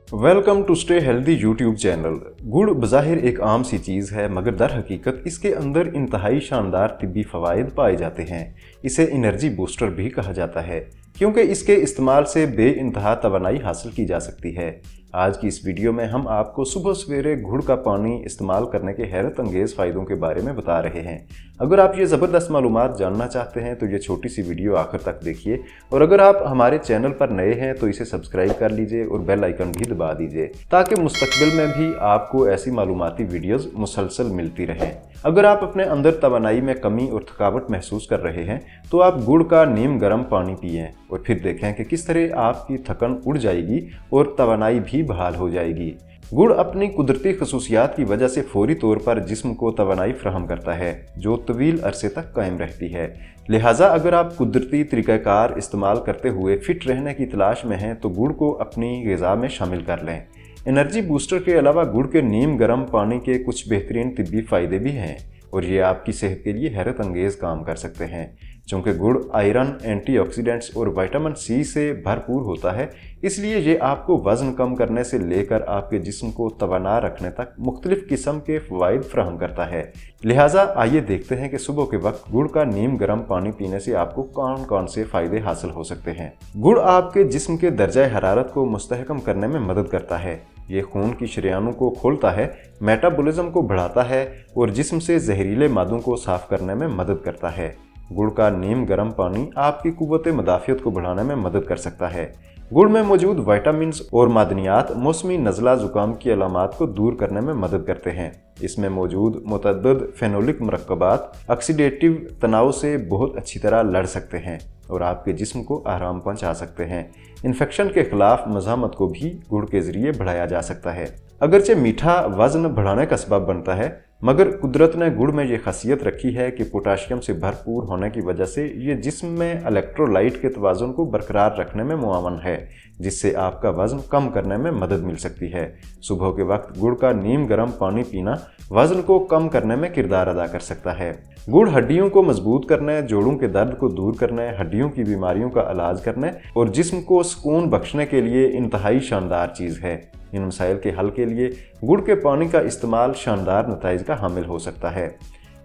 Welcome to stay healthy YouTube channel. गुड़ बज़ाहिर एक आम सी चीज़ है, मगर दर हकीकत इसके अंदर इंतहाई शानदार तिब्बी फ़वाइद पाए जाते हैं। इसे एनर्जी बूस्टर भी कहा जाता है क्योंकि इसके इस्तेमाल से बेइंतहा तवानाई हासिल की जा सकती है। आज की इस वीडियो में हम आपको सुबह सवेरे गुड़ का पानी इस्तेमाल करने के हैरत अंगेज़ फ़ायदों के बारे में बता रहे हैं। अगर आप ये ज़बरदस्त मालूमात जानना चाहते हैं तो ये छोटी सी वीडियो आखिर तक देखिए, और अगर आप हमारे चैनल पर नए हैं तो इसे सब्सक्राइब कर लीजिए और बेल आइकन भी दबा दीजिए ताकि मुस्तकबिल में भी आपको ऐसी मालूमाती वीडियोज़ मुसलसल मिलती रहें। अगर आप अपने अंदर तवानाई में कमी और थकावट महसूस कर रहे हैं तो आप गुड़ का नीम गर्म पानी पिएं और फिर देखें कि किस तरह आपकी थकन उड़ जाएगी और तवानाई भी बहाल हो जाएगी। गुड़ अपनी कुदरती खसूसियात की वजह से फौरी तौर पर जिस्म को तवानाई फ्राहम करता है जो तवील अरसे तक कायम रहती है। लिहाजा अगर आप कुदरती तरीक़ाकार इस्तेमाल करते हुए फिट रहने की तलाश में हैं तो गुड़ को अपनी ग़िज़ा में शामिल कर लें। एनर्जी बूस्टर के अलावा गुड़ के नीम गर्म पानी के कुछ बेहतरीन तिब्बी फ़ायदे भी हैं और ये आपकी सेहत के लिए हैरत अंगेज़ काम कर सकते हैं। चूँकि गुड़ आयरन, एंटीऑक्सीडेंट्स और विटामिन सी से भरपूर होता है, इसलिए ये आपको वज़न कम करने से लेकर आपके जिस्म को तवाना रखने तक मुख्तलिफ किस्म के फ़वाइद फ्राहम करता है। लिहाजा आइए देखते हैं कि सुबह के वक्त गुड़ का नीम गर्म पानी पीने से आपको कौन कौन से फ़ायदे हासिल हो सकते हैं। गुड़ आपके जिस्म के दर्जा हरारत को मुस्तहकम करने में मदद करता है। ये खून की शरियानों को खोलता है, मेटाबॉलिज्म को बढ़ाता है और जिस्म से जहरीले मादों को साफ़ करने में मदद करता है। गुड़ का नीम गर्म पानी आपकी कुव्वत मदाफ़ियत को बढ़ाने में मदद कर सकता है। गुड़ में मौजूद विटामिन्स और मादनियात मौसमी नज़ला ज़ुकाम की अलामात को दूर करने में मदद करते हैं। इसमें मौजूद मुतअद्दिद फेनोलिक मरकबात ऑक्सीडेटिव तनाव से बहुत अच्छी तरह लड़ सकते हैं और आपके जिस्म को आराम पहुंचा सकते हैं। इन्फेक्शन के खिलाफ मज़ामत को भी गुड़ के ज़रिए बढ़ाया जा सकता है। अगरचे मीठा वज़न बढ़ाने का सबब बनता है, मगर कुदरत ने गुड़ में ये खासियत रखी है कि पोटाशियम से भरपूर होने की वजह से ये जिस्म में इलेक्ट्रोलाइट के तवाज़ुन को बरकरार रखने में मुआवन है, जिससे आपका वज़न कम करने में मदद मिल सकती है। सुबह के वक्त गुड़ का नीम गर्म पानी पीना वज़न को कम करने में किरदार अदा कर सकता है। गुड़ हड्डियों को मजबूत करने, जोड़ों के दर्द को दूर करने, हड्डियों की बीमारियों का इलाज करने और जिस्म को सुकून बख्शने के लिए इंतहाई शानदार चीज़ है। इन मसाइल के हल के लिए गुड़ के पानी का इस्तेमाल शानदार नताइज का हामिल हो सकता है।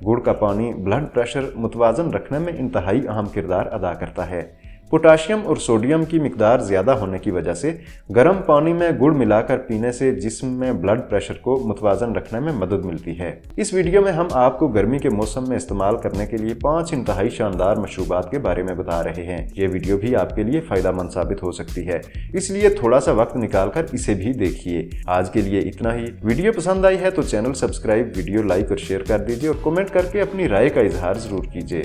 गुड़ का पानी ब्लड प्रेशर मुतवाज़न रखने में इंतहाई अहम किरदार अदा करता है। पोटाशियम और सोडियम की मिकदार ज़्यादा होने की वजह से गर्म पानी में गुड़ मिलाकर पीने से जिस्म में ब्लड प्रेशर को मुतवाज़न रखने में मदद मिलती है। इस वीडियो में हम आपको गर्मी के मौसम में इस्तेमाल करने के लिए 5 इंतहाई शानदार मशरूबात के बारे में बता रहे हैं। ये वीडियो भी आपके लिए फ़ायदेमंद साबित हो सकती है, इसलिए थोड़ा सा वक्त निकाल कर इसे भी देखिए। आज के लिए इतना ही। वीडियो पसंद आई है तो चैनल सब्सक्राइब, वीडियो लाइक और शेयर कर दीजिए और कमेंट करके अपनी राय का इजहार ज़रूर कीजिए।